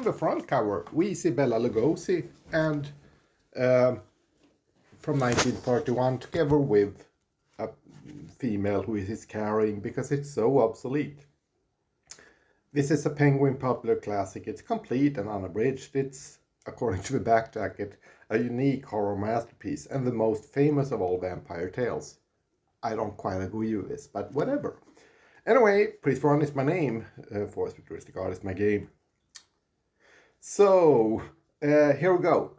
the front cover, we see Bela Lugosi and from 1931 together with a female who is carrying because it's so obsolete. This is a Penguin popular classic. It's complete and unabridged. It's, according to the back jacket, a unique horror masterpiece and the most famous of all vampire tales. I don't quite agree with this, but whatever. Anyway, Pries Verhon is my name. For futuristic art is my game. So, here we go.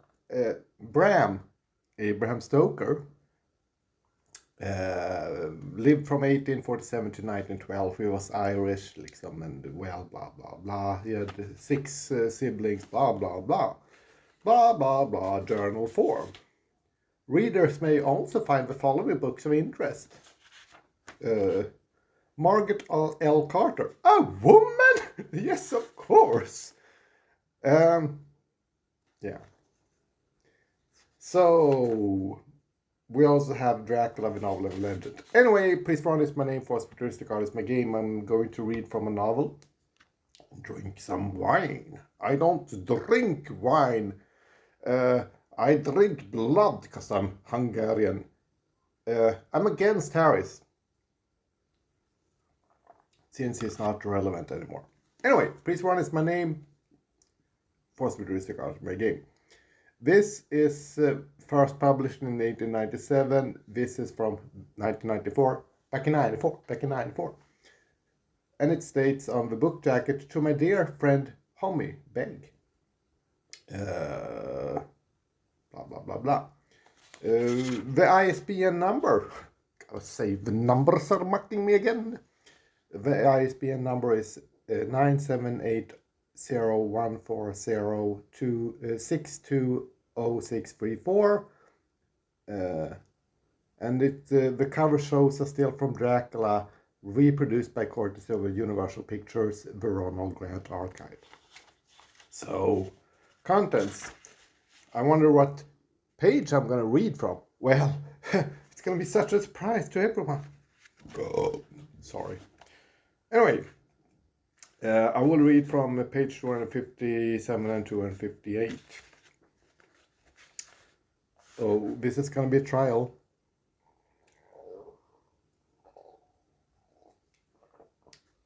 Bram Stoker lived from 1847 to 1912. He was Irish, liksom, and well, blah, blah, blah. He had 6 siblings, blah, blah, blah. Blah, blah, blah, journal form. Readers may also find the following books of interest. Margaret L. Carter. A woman? Yes, of course. Yeah. So, we also have Dracula, the novel and legend. Anyway, Pries Verhon is my name, for futuristic art is my game. I'm going to read from a novel. Drink some wine. I don't drink wine. I drink blood because I'm Hungarian. I'm against Harris, since he's not relevant anymore. Anyway, Pries Verhon is my name, for futuristic art is my game. This is first published in 1897. This is from 1994. Back in 94. And it states on the book jacket, to my dear friend Homie Beg. Blah, blah, blah, blah. The ISBN number. Gotta say, the numbers are mucking me again. The ISBN number is 9780140620634. And the cover shows a still from Dracula, reproduced by courtesy of Universal Pictures, the Ronald Grant Archive. So, contents. I wonder what page I'm going to read from. Well, it's going to be such a surprise to everyone. Oh, sorry. Anyway, I will read from page 257 and 258. So, this is going to be a trial.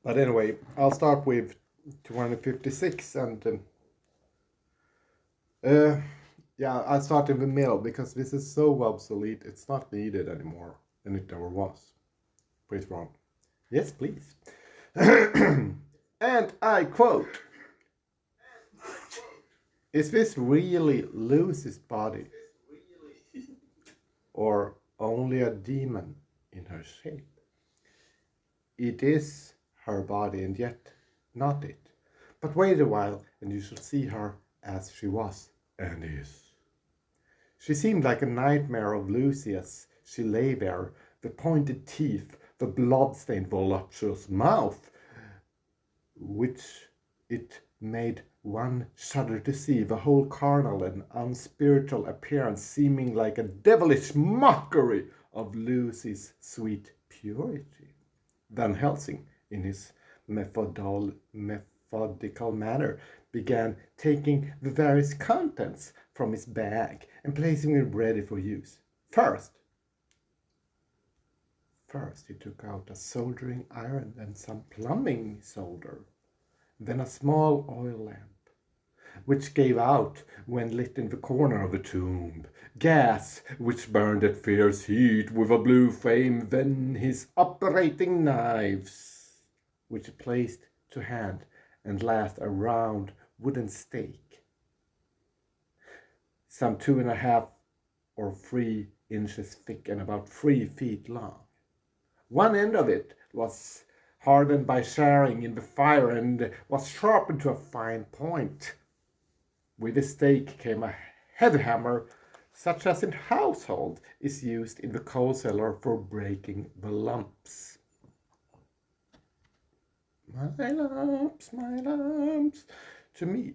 But anyway, I'll start with 256 and yeah, I'll start in the middle because this is so obsolete, it's not needed anymore, and it never was. Pries Verhon. Yes, please. And I quote, is this really Lucy's body? Or only a demon in her shape? It is her body, and yet not it. But wait a while, and you shall see her as she was and is. She seemed like a nightmare of Lucy as she lay there, the pointed teeth, the blood-stained voluptuous mouth, which it made one shudder to see, the whole carnal and unspiritual appearance seeming like a devilish mockery of Lucy's sweet purity. Van Helsing, in his methodical manner, began taking the various contents from his bag and placing them ready for use. First, he took out a soldering iron and some plumbing solder, then a small oil lamp, which gave out when lit in the corner of the tomb, gas which burned at fierce heat with a blue flame, then his operating knives, which he placed to hand, and last a round wooden stake, some 2.5 or 3 inches thick and about 3 feet long. One end of it was hardened by sharing in the fire and was sharpened to a fine point. With the stake came a heavy hammer, such as in household is used in the coal cellar for breaking the lumps. My lumps, to me.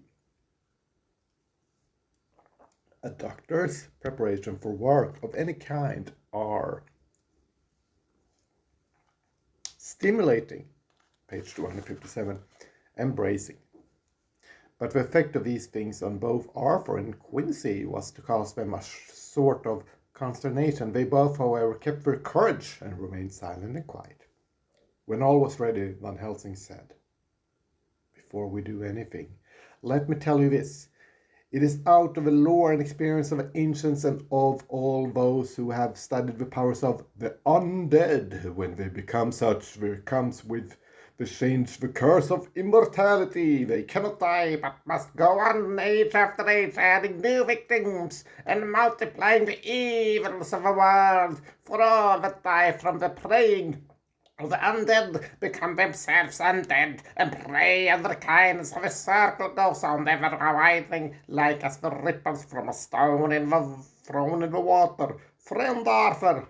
A doctor's preparation for work of any kind are stimulating, page 257, embracing, But the effect of these things on both Arthur and Quincy was to cause them a sort of consternation. They both, however, kept their courage and remained silent and quiet. When all was ready, Van Helsing said, "Before we do anything, let me tell you this. It is out of the lore and experience of the ancients and of all those who have studied the powers of the undead. When they become such, there comes with the change the curse of immortality. They cannot die, but must go on age after age, adding new victims and multiplying the evils of the world. For all that die from the preying the undead become themselves undead and prey other kinds. The circle goes on ever widening, like as the ripples from a stone thrown in the water. Friend Arthur,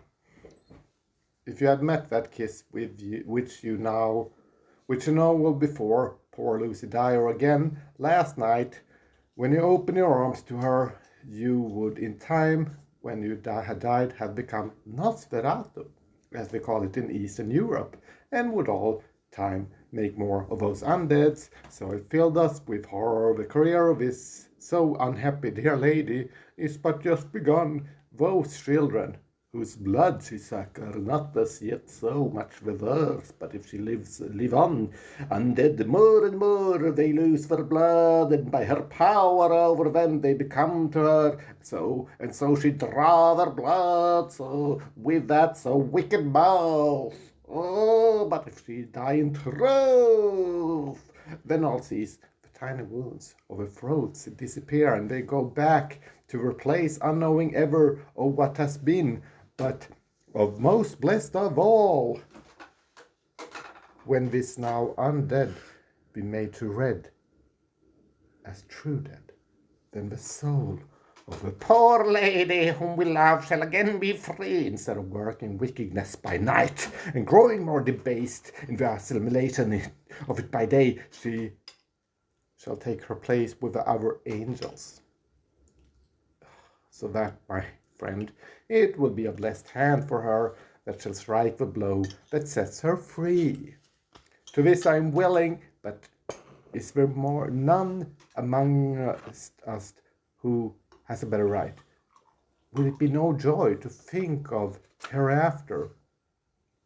if you had met that kiss with you, which you know well before poor Lucy Dyer again last night, when you opened your arms to her, you would in time, when you had died, have become Nosferatu, as they call it in Eastern Europe, and would all time make more of those undeads. So it filled us with horror. The career of this so unhappy dear lady is but just begun. Those children, whose blood she suck, are not as yet so much the worse, but if she live on, undead more and more they lose their blood, and by her power over them they become to her, so she draw their blood, so with that so wicked mouth. Oh, but if she die in truth, then all sees the tiny wounds of her throats disappear, and they go back to her place, unknowing ever of what has been. But of most blessed of all, when this now undead be made to red as true dead, then the soul of the poor lady whom we love shall again be free, instead of working wickedness by night and growing more debased in the assimilation of it by day. She shall take her place with the other angels. So that, my friend, it will be a blessed hand for her that shall strike the blow that sets her free. To this I am willing, but is there none among us who has a better right? Will it be no joy to think of hereafter?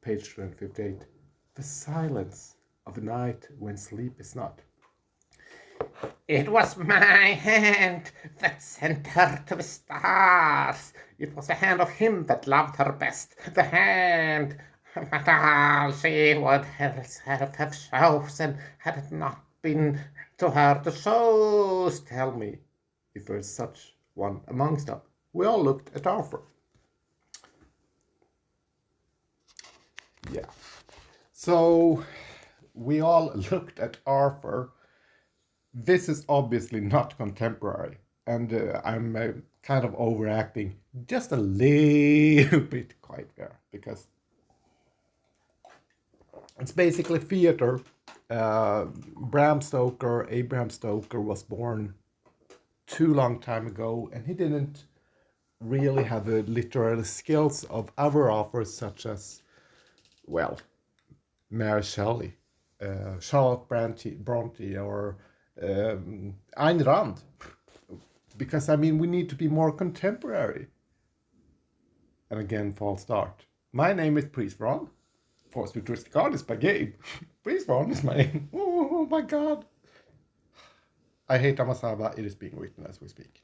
Page 258. The silence of the night when sleep is not. It was my hand that sent her to the stars. It was the hand of him that loved her best. The hand that all she would herself have chosen had it not been to her to choose. Tell me if there is such one amongst them. We all looked at Arthur. Yeah. So we all looked at Arthur. This is obviously not contemporary, and I'm kind of overacting just a little bit quite there, because it's basically theater. Abraham Stoker was born too long time ago, and he didn't really have the literary skills of other authors such as, well, Mary Shelley, Charlotte Bronte, or Ayn Rand, because I mean we need to be more contemporary. And again, false start. My name is Pries Verhon, for futuristic artist by Gabe. Pries Verhon is my name. Oh my god. I hate Amasaba. It is being written as we speak.